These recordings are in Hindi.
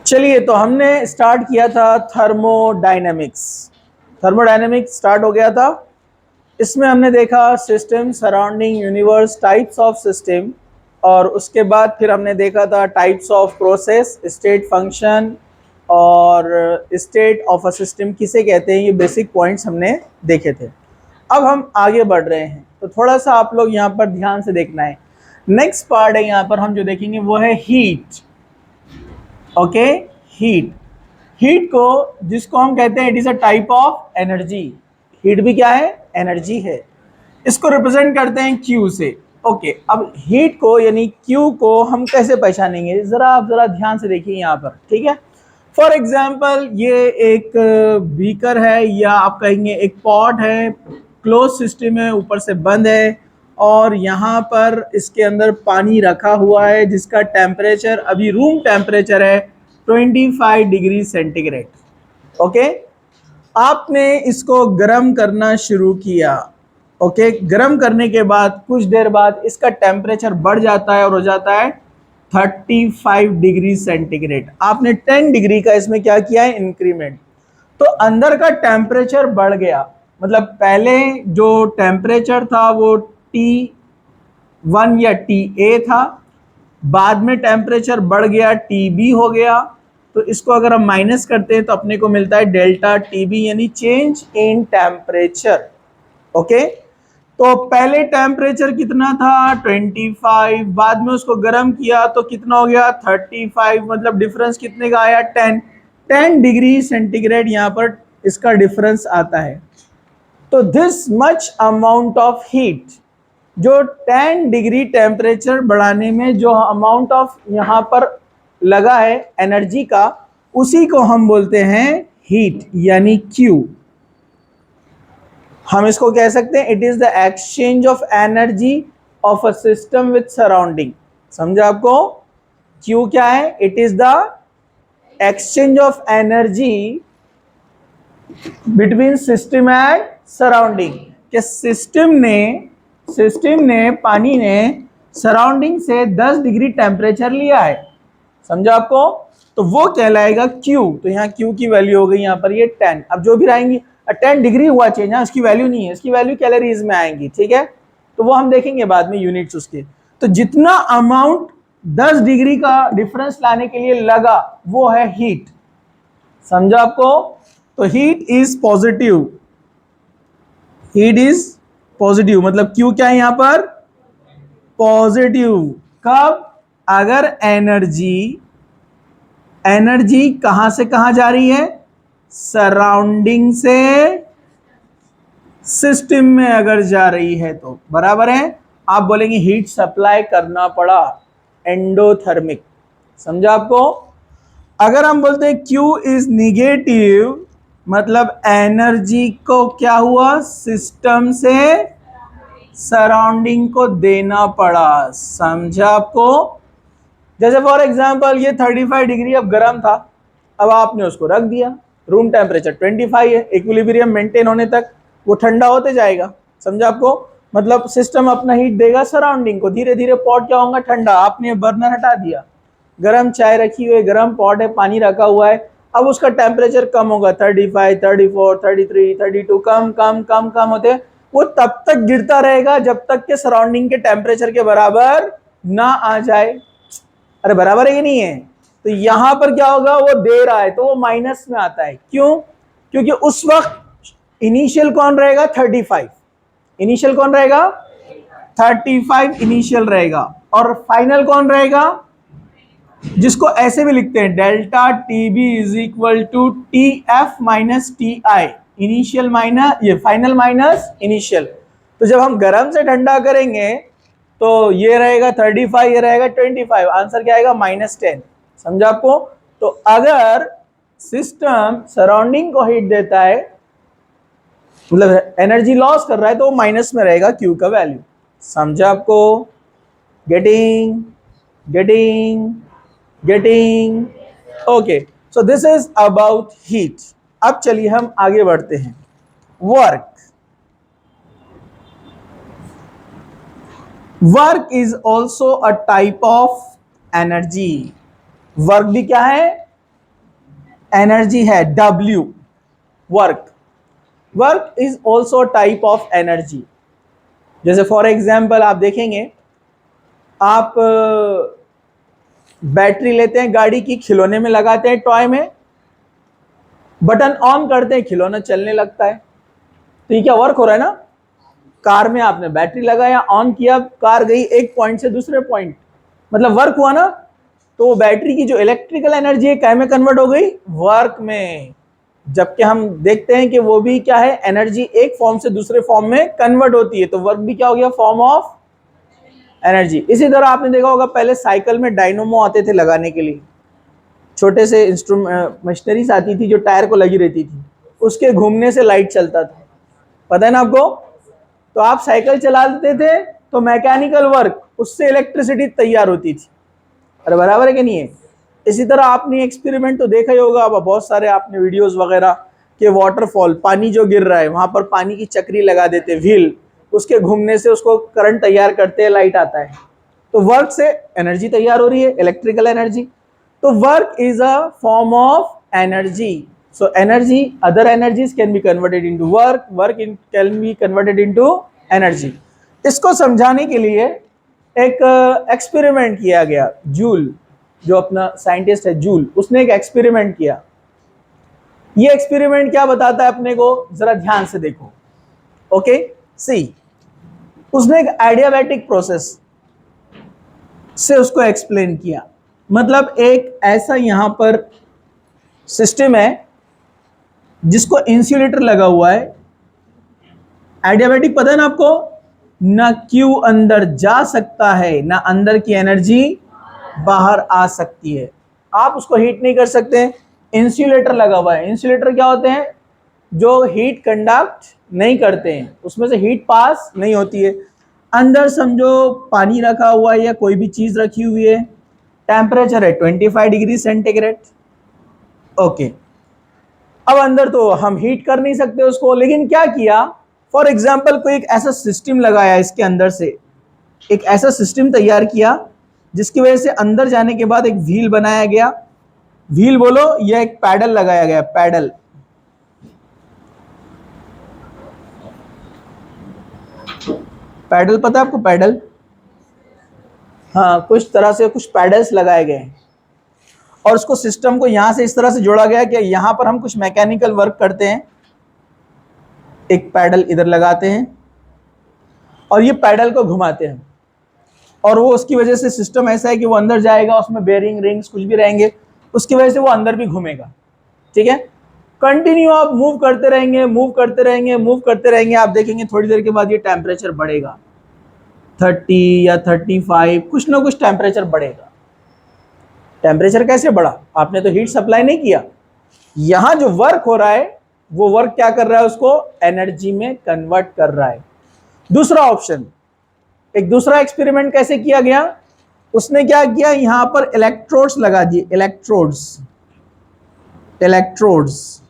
चलिए, तो हमने स्टार्ट किया था थर्मोडायनेमिक्स। थर्मोडायनेमिक्स स्टार्ट हो गया था। इसमें हमने देखा system, surrounding, universe, types of system, और उसके बाद फिर हमने देखा था types of process, state function और स्टेट ऑफ अ सिस्टम किसे कहते हैं। ये बेसिक पॉइंट्स हमने देखे थे। अब हम आगे बढ़ रहे हैं, तो थोड़ा सा आप लोग यहाँ पर ध्यान से देखना है। नेक्स्ट पार्ट है यहाँ पर हम जो देखेंगे वो है हीट। Okay, heat. हीट को, जिसको हम कहते हैं it is a type of energy. Heat भी क्या है? एनर्जी है। इसको रिप्रेजेंट करते हैं क्यू से। ओके, अब हीट को यानी क्यू को हम कैसे पहचानेंगे, जरा आप जरा ध्यान से देखिए यहाँ पर, ठीक है। फॉर एग्जाम्पल, ये एक बीकर है, या आप कहेंगे एक पॉट है, क्लोज सिस्टम है, ऊपर से बंद है, और यहाँ पर इसके अंदर पानी रखा हुआ है जिसका टेम्परेचर अभी रूम टेम्परेचर है 25 डिग्री सेंटीग्रेड। ओके, आपने इसको गर्म करना शुरू किया। ओके, गर्म करने के बाद कुछ देर बाद इसका टेम्परेचर बढ़ जाता है और हो जाता है 35 डिग्री सेंटीग्रेड। आपने 10 डिग्री का इसमें क्या किया है? इंक्रीमेंट। तो अंदर का टेम्परेचर बढ़ गया, मतलब पहले जो टेम्परेचर था वो T1 या TA था, बाद में टेम्परेचर बढ़ गया, TB हो गया। तो इसको अगर हम माइनस करते हैं तो अपने को मिलता है डेल्टा TB, यानी चेंज इन टेम्परेचर। ओके, तो पहले टेम्परेचर कितना था? 25, बाद में उसको गर्म किया तो कितना हो गया? 35, मतलब डिफरेंस कितने का आया? 10 डिग्री सेंटीग्रेड यहाँ पर इसका डिफरेंस आता है। तो this much amount of heat, जो 10 डिग्री टेम्परेचर बढ़ाने में जो अमाउंट ऑफ यहाँ पर लगा है एनर्जी का, उसी को हम बोलते हैं हीट, यानी Q। हम इसको कह सकते हैं it is the exchange of energy of a system with surrounding. समझा आपको? Q क्या है? It is the exchange of energy between system and surrounding. कि सिस्टम ने पानी ने सराउंडिंग से 10 डिग्री टेम्परेचर लिया है। समझा आपको? तो वो कहलाएगा Q। तो यहाँ Q की वैल्यू हो गई यहाँ पर ये 10। अब जो भी रहेंगी, 10 डिग्री हुआ चेंज, उसकी वैल्यू नहीं है, इसकी वैल्यू कैलोरीज में आएंगी, ठीक है। तो वो हम देखेंगे बाद में यूनिट्स उसके। तो जितना अमाउंट 10 डिग्री का डिफरेंस लाने के लिए लगा वो है हीट। समझा आपको? तो heat is positive. Heat is positive, मतलब क्यू क्या है यहां पर? पॉजिटिव। कब? अगर एनर्जी कहां से कहां जा रही है? सराउंडिंग से सिस्टम में अगर जा रही है तो बराबर है। आप बोलेंगे हीट सप्लाई करना पड़ा, एंडोथर्मिक। समझा आपको? अगर हम बोलते हैं Q इज निगेटिव, मतलब एनर्जी को क्या हुआ? सिस्टम से सराउंडिंग को देना पड़ा। समझा आपको? जैसे फॉर एग्जांपल ये 35 डिग्री अब गर्म था, अब आपने उसको रख दिया, रूम टेम्परेचर 25 है, इक्विलिब्रियम मेंटेन होने तक वो ठंडा होते जाएगा। समझा आपको? मतलब सिस्टम अपना हीट देगा सराउंडिंग को, धीरे धीरे पॉट क्या होगा? ठंडा। आपने बर्नर हटा दिया, गर्म चाय रखी हुई, गर्म पॉट है, पानी रखा हुआ है, अब उसका टेम्परेचर कम होगा, 35, 34, 33, 32, कम कम कम कम होते, वो तब तक गिरता रहेगा जब तक के सराउंडिंग के टेम्परेचर के बराबर ना आ जाए। अरे बराबर है कि नहीं है? तो यहां पर क्या होगा? वो दे रहा है तो वो माइनस में आता है। क्यों? क्योंकि उस वक्त इनिशियल कौन रहेगा? 35। इनिशियल कौन रहेगा? 35 इनिशियल रहेगा। और फाइनल कौन रहेगा? जिसको ऐसे भी लिखते हैं delta T B is equal to T F minus T I. Initial minus ये फाइनल माइनस इनिशियल। तो जब हम गर्म से ठंडा करेंगे तो ये रहेगा 35, ये रहेगा 25। आंसर क्या आएगा? -10। समझा आपको? तो अगर सिस्टम सराउंडिंग को हीट देता है, मतलब एनर्जी लॉस कर रहा है, तो वो माइनस में रहेगा क्यू का वैल्यू। समझा आपको? Getting getting getting okay. So this is about heat. अब चलिए हम आगे बढ़ते हैं। Work. Work is also a type of energy. Work भी क्या है, एनर्जी है, W work. Work is also type of energy. जैसे फॉर एग्जाम्पल आप देखेंगे, आप बैटरी लेते हैं गाड़ी की, खिलौने में लगाते हैं, टॉय में, बटन ऑन करते हैं, खिलौना चलने लगता है, तो ये क्या वर्क हो रहा है ना। कार में आपने बैटरी लगाया, ऑन किया, कार गई एक पॉइंट से दूसरे पॉइंट, मतलब वर्क हुआ ना। तो बैटरी की जो इलेक्ट्रिकल एनर्जी है क्या में कन्वर्ट हो गई, वर्क में। जबकि हम देखते हैं कि वो भी क्या है, एनर्जी एक फॉर्म से दूसरे फॉर्म में कन्वर्ट होती है, तो वर्क भी क्या हो गया, फॉर्म ऑफ एनर्जी। इसी तरह आपने देखा होगा पहले साइकिल में डायनोमो आते थे लगाने के लिए, छोटे से इंस्ट्रूमेंट मशीनरीज आती थी जो टायर को लगी रहती थी, उसके घूमने से लाइट चलता था, पता है ना आपको। तो आप साइकिल चलाते थे तो मैकेनिकल वर्क, उससे इलेक्ट्रिसिटी तैयार होती थी। अरे बराबर है कि नहीं है। इसी तरह आपने एक्सपेरिमेंट तो देखा ही होगा, अब बहुत सारे आपने वीडियोस वगैरह के, वाटरफॉल, पानी जो गिर रहा है वहां पर पानी की चक्री लगा देते, व्हील, उसके घूमने से उसको करंट तैयार करते हैं, लाइट आता है। तो वर्क से एनर्जी तैयार हो रही है, इलेक्ट्रिकल एनर्जी। तो work is a form of energy. So energy, other energies can be converted into work, can be converted into energy. इसको समझाने के लिए एक एक्सपेरिमेंट किया गया। जूल, जो अपना साइंटिस्ट है जूल, उसने एक एक्सपेरिमेंट किया। ये एक्सपेरिमेंट क्या बताता है अपने को, जरा ध्यान से देखो। ओके, सी, उसने एक एडियाबैटिक प्रोसेस से उसको एक्सप्लेन किया। मतलब एक ऐसा यहां पर सिस्टम है जिसको इंसुलेटर लगा हुआ है। एडियाबैटिक पता है ना आपको, ना क्यू अंदर जा सकता है, ना अंदर की एनर्जी बाहर आ सकती है। आप उसको हीट नहीं कर सकते, इंसुलेटर लगा हुआ है। इंसुलेटर क्या होते हैं, जो हीट कंडक्ट नहीं करते हैं, उसमें से हीट पास नहीं होती है। अंदर समझो पानी रखा हुआ है या कोई भी चीज रखी हुई है, टेम्परेचर है 25 डिग्री सेंटीग्रेड। ओके, अब अंदर तो हम हीट कर नहीं सकते उसको, लेकिन क्या किया, फॉर एग्जाम्पल कोई एक ऐसा सिस्टम लगाया, इसके अंदर से एक ऐसा सिस्टम तैयार किया जिसकी वजह से अंदर जाने के बाद एक व्हील बनाया गया। व्हील बोलो या एक पैडल लगाया गया, पैडल। पैडल पता है आपको, पैडल, हाँ, कुछ तरह से कुछ पैडल्स लगाए गए हैं और उसको सिस्टम को यहां से इस तरह से जोड़ा गया कि यहां पर हम कुछ मैकेनिकल वर्क करते हैं, एक पैडल इधर लगाते हैं और ये पैडल को घुमाते हैं, और वो उसकी वजह से सिस्टम ऐसा है कि वो अंदर जाएगा, उसमें बेयरिंग रिंग्स कुछ भी रहेंगे, उसकी वजह से वो अंदर भी घूमेगा। ठीक है, कंटिन्यू आप मूव करते रहेंगे, मूव करते रहेंगे, मूव करते रहेंगे, आप देखेंगे थोड़ी देर के बाद ये टेम्परेचर बढ़ेगा, 30 या 35, कुछ ना कुछ टेम्परेचर बढ़ेगा। टेम्परेचर कैसे बढ़ा, आपने तो हीट सप्लाई नहीं किया। यहां जो वर्क हो रहा है वो वर्क क्या कर रहा है, उसको एनर्जी में कन्वर्ट कर रहा है। दूसरा ऑप्शन, एक दूसरा एक्सपेरिमेंट कैसे किया गया, उसने क्या किया, यहां पर इलेक्ट्रोड्स लगा दिए, इलेक्ट्रोड्स, इलेक्ट्रोड्स,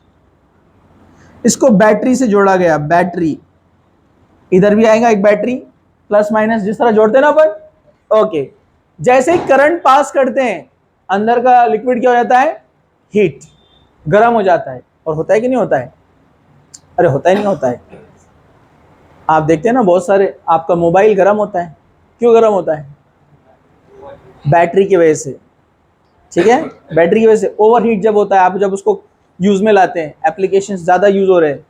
इसको बैटरी से जोड़ा गया, बैटरी, इधर भी आएगा एक बैटरी, प्लस माइनस जिस तरह जोड़ते हैं ना अपन। ओके, जैसे ही करंट पास करते हैं अंदर का लिक्विड क्या हो जाता है, हीट, गर्म हो जाता है। और होता है कि नहीं होता है, अरे होता ही नहीं होता है। आप देखते हैं ना बहुत सारे, आपका मोबाइल गर्म होता है, क्यों गर्म होता है, बैटरी की वजह से। ठीक है, बैटरी की वजह से ओवरहीट जब होता है, आप जब उसको यूज में लाते हैं, एप्लीकेशंस ज़्यादा यूज हो रहे हैं,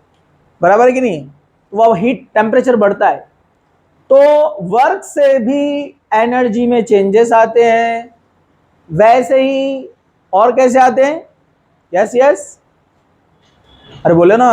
बराबर है कि नहीं, तो वह हीट टेम्परेचर बढ़ता है। तो वर्क से भी एनर्जी में चेंजेस आते हैं, वैसे ही और कैसे आते हैं, यस यस, अरे बोले ना,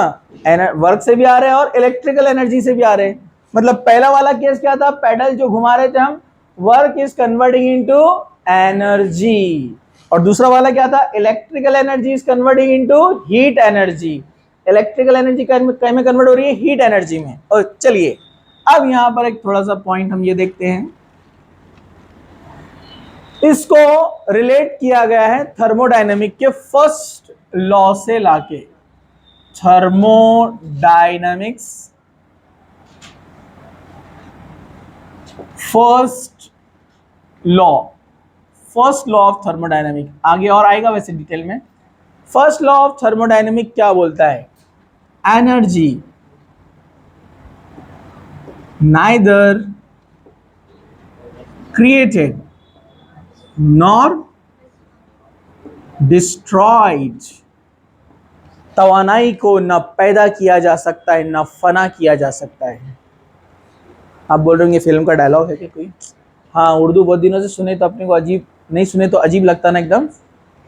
वर्क से भी आ रहे हैं और इलेक्ट्रिकल एनर्जी से भी आ रहे हैं। मतलब पहला वाला केस क्या था, पैडल जो घुमा रहे थे हम, work is converting into energy. और दूसरा वाला क्या था, electrical energy is converting into heat energy. Electrical energy कहीं में कन्वर्ट हो रही है, हीट एनर्जी में। और चलिए अब यहां पर एक थोड़ा सा पॉइंट हम ये देखते हैं, इसको रिलेट किया गया है थर्मोडायनेमिक के फर्स्ट लॉ से लाके। Thermodynamics first law, first law of thermodynamic, आगे और आएगा वैसे डिटेल में। फर्स्ट लॉ ऑफ थर्मोडायनेमिक क्या बोलता है? Energy neither created nor destroyed, तवानाई को न पैदा किया जा सकता है न फना किया जा सकता है। आप बोल रहे होंगे फिल्म का डायलॉग है क्या कोई? हाँ, उर्दू बहुत दिनों से सुने तो अपने को अजीब, नहीं सुने तो अजीब लगता ना एकदम।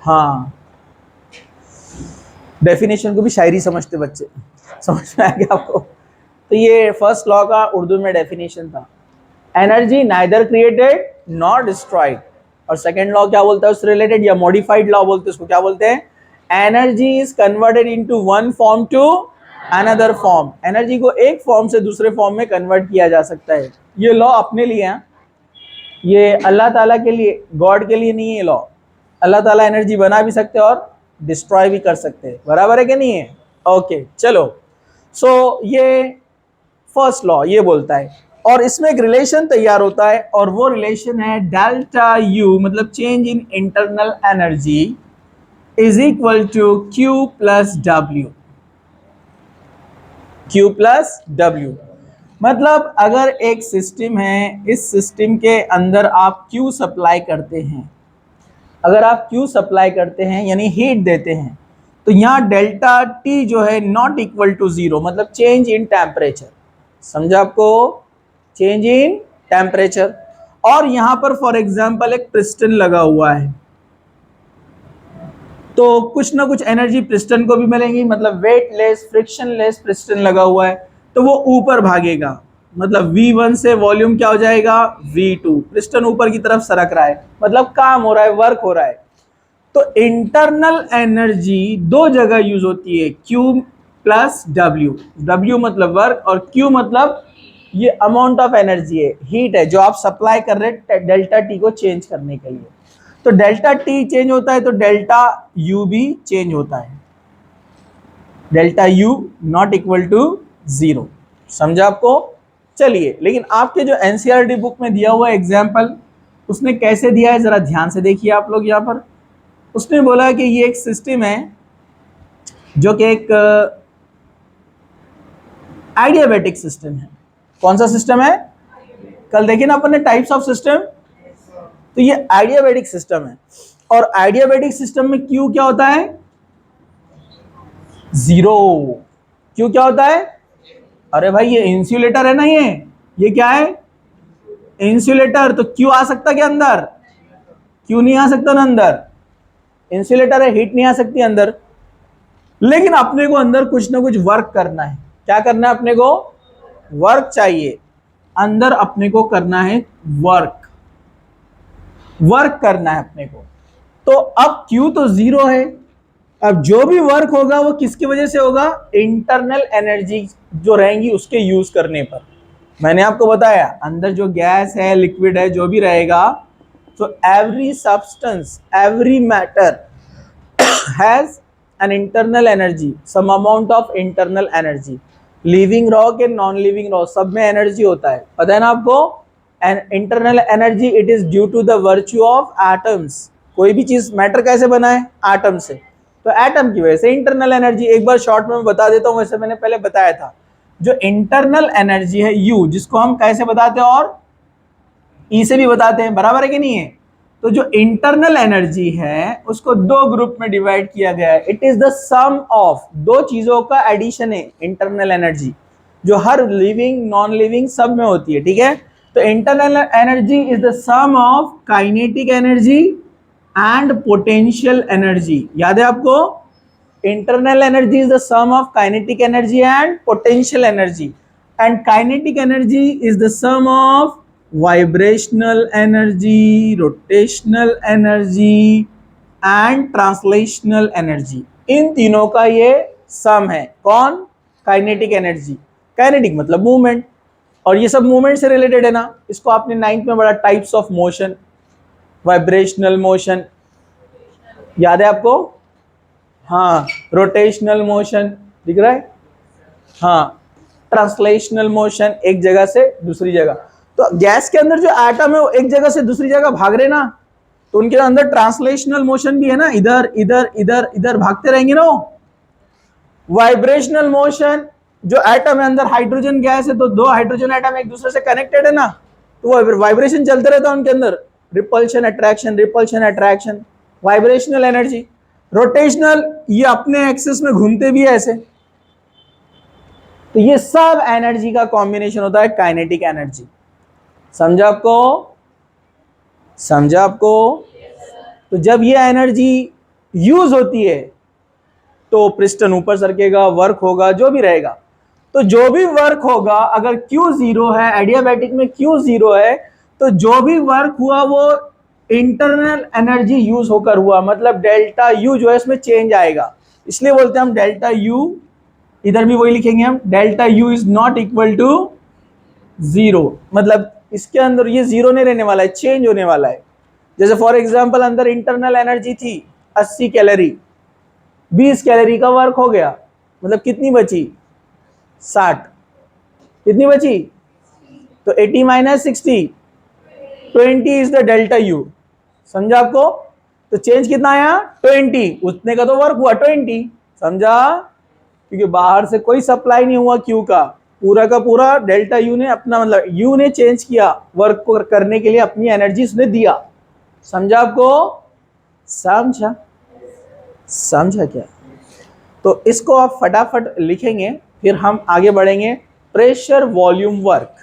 हाँ, डेफिनेशन को भी शायरी समझते बच्चे, समझ में आ गया आपको? तो ये फर्स्ट लॉ का उर्दू में डेफिनेशन था, energy neither created nor destroyed. और सेकेंड लॉ क्या बोलता है उससे रिलेटेड, या मॉडिफाइड लॉ बोलते हैं उसको, क्या बोलते हैं? Energy is converted into one form to another form, energy को एक फॉर्म से दूसरे फॉर्म में कन्वर्ट किया जा सकता है। ये लॉ अपने लिए है, ये अल्लाह ताला के लिए, गॉड के लिए नहीं है ये लॉ। अल्लाह ताला एनर्जी बना भी सकते हैं और डिस्ट्रॉय भी कर सकते हैं, बराबर है कि नहीं है? ओके चलो, सो ये फर्स्ट लॉ ये बोलता है, और इसमें एक रिलेशन तैयार होता है, और वो रिलेशन है डेल्टा यू, मतलब change in internal energy is equal to Q plus W. Q plus W मतलब अगर एक सिस्टम है, इस सिस्टम के अंदर आप क्यू सप्लाई करते हैं, अगर आप क्यू सप्लाई करते हैं यानी हीट देते हैं, तो यहाँ डेल्टा टी जो है नॉट इक्वल टू जीरो, मतलब चेंज इन टेम्परेचर। समझा आपको? Change in temperature. और यहाँ पर फॉर एग्जांपल एक पिस्टन लगा हुआ है, तो कुछ ना कुछ एनर्जी पिस्टन को भी मिलेगी, मतलब वेटलेस फ्रिक्शनलेस पिस्टन लगा हुआ है तो वो ऊपर भागेगा, मतलब V1 से वॉल्यूम क्या हो जाएगा? V2, पिस्टन ऊपर की तरफ सरक रहा है, मतलब काम हो रहा है, वर्क हो रहा है। तो इंटरनल एनर्जी दो जगह यूज होती है, Q प्लस W। W मतलब वर्क और Q मतलब ये अमाउंट ऑफ एनर्जी है, हीट है जो आप सप्लाई कर रहे हैं डेल्टा टी को चेंज करने के लिए। तो डेल्टा टी चेंज होता है तो डेल्टा यू भी चेंज होता है, delta U not equal to zero. समझा आपको? चलिए, लेकिन आपके जो एनसीईआरटी बुक में दिया हुआ एग्जाम्पल, उसने कैसे दिया है जरा ध्यान से देखिए आप लोग। यहाँ पर उसने बोला कि ये एक सिस्टम है जो कि एक आइडियाबैटिक सिस्टम है। कौन सा सिस्टम है? कल देखिए ना अपन ने टाइप्स ऑफ सिस्टम, तो ये आइडियाबैटिक सिस्टम है, और आइडियाबैटिक सिस्टम में क्यू क्या होता है? जीरो। क्यू क्या होता है? अरे भाई ये इंसुलेटर है ना, ये क्या है? इंसुलेटर। तो क्यू आ सकता क्या अंदर? क्यू नहीं आ सकता ना अंदर, इंसुलेटर है, हीट नहीं आ सकती अंदर। लेकिन अपने को अंदर कुछ ना कुछ वर्क करना है। क्या करना है अपने को? वर्क चाहिए अंदर, अपने को करना है वर्क, वर्क करना है अपने को। तो अब Q तो जीरो है, अब जो भी वर्क होगा वो किसकी वजह से होगा? इंटरनल एनर्जी जो रहेंगी उसके यूज करने पर। मैंने आपको बताया अंदर जो गैस है, लिक्विड है, जो भी रहेगा, तो every substance, every matter has an internal energy, some amount of internal energy. Living rock and non living rock सब में एनर्जी होता है, पता है ना आपको? And internal energy it is due to the virtue of atoms. कोई भी चीज मैटर कैसे बना है? एटम से, तो एटम की वजह से इंटरनल एनर्जी। एक बार शॉर्ट में बता देता हूं, वैसे मैंने पहले बताया था, जो इंटरनल एनर्जी है यू, जिसको हम कैसे बताते हैं और ई से भी बताते हैं, बराबर है कि नहीं है? तो जो इंटरनल एनर्जी है उसको दो ग्रुप में डिवाइड किया गया है। It is the sum of दो चीजों का एडिशन है इंटरनल एनर्जी, जो हर लिविंग नॉन लिविंग सब में होती है, ठीक है? तो internal energy is the sum of kinetic energy and potential energy. याद है आपको? Internal energy is the sum of kinetic energy and potential energy, and kinetic energy is the sum of vibrational energy, rotational energy and translational energy. इन तीनों का ये सम है। कौन? Kinetic energy. काइनेटिक मतलब मूवमेंट, और ये सब मूवमेंट से रिलेटेड है ना। इसको आपने 9th में पढ़ा, types of motion, vibrational motion, याद है आपको? हाँ, रोटेशनल मोशन दिख रहा है, हाँ, ट्रांसलेशनल मोशन, एक जगह से दूसरी जगह। तो गैस के अंदर जो एटम है वो एक जगह से दूसरी जगह भाग रहे ना, तो उनके अंदर ट्रांसलेशनल मोशन भी है ना, इधर इधर इधर इधर भागते रहेंगे ना। वाइब्रेशनल मोशन, जो एटम है अंदर हाइड्रोजन गैस है तो दो हाइड्रोजन एटम एक दूसरे से कनेक्टेड है ना, तो वो वाइब्रेशन चलते रहता है उनके अंदर, repulsion attraction, vibrational energy. Rotational, ये अपने एक्सिस में घूमते भी है ऐसे। तो ये सब एनर्जी का कॉम्बिनेशन होता है काइनेटिक एनर्जी। समझा आपको? समझा आपको? तो जब ये एनर्जी यूज होती है तो पिस्टन ऊपर सरकेगा, वर्क होगा, जो भी रहेगा। तो जो भी वर्क होगा, अगर Q जीरो है, एडियाबैटिक में Q जीरो है, तो जो भी वर्क हुआ वो इंटरनल एनर्जी यूज होकर हुआ, मतलब डेल्टा U जो है इसमें चेंज आएगा। इसलिए बोलते हैं हम डेल्टा U, इधर भी वही लिखेंगे हम, delta U is not equal to zero, मतलब इसके अंदर ये जीरो नहीं रहने वाला है, चेंज होने वाला है। जैसे फॉर एग्जांपल अंदर इंटरनल एनर्जी थी 80 कैलोरी, 20 कैलोरी का वर्क हो गया, मतलब कितनी बची? 60। कितनी बची? तो 80 minus 60, 20 is the delta U। समझा आपको? तो चेंज कितना आया? 20, उतने का तो वर्क हुआ 20। समझा? क्योंकि बाहर से कोई सप्लाई नहीं हुआ Q का पूरा डेल्टा U ने अपना, मतलब U ने चेंज किया, वर्क को करने के लिए अपनी एनर्जी उसने दिया। समझा आपको? समझा? समझा क्या? तो इसको आप फटाफट लिखेंगे, फिर हम आगे बढ़ेंगे। Pressure volume work,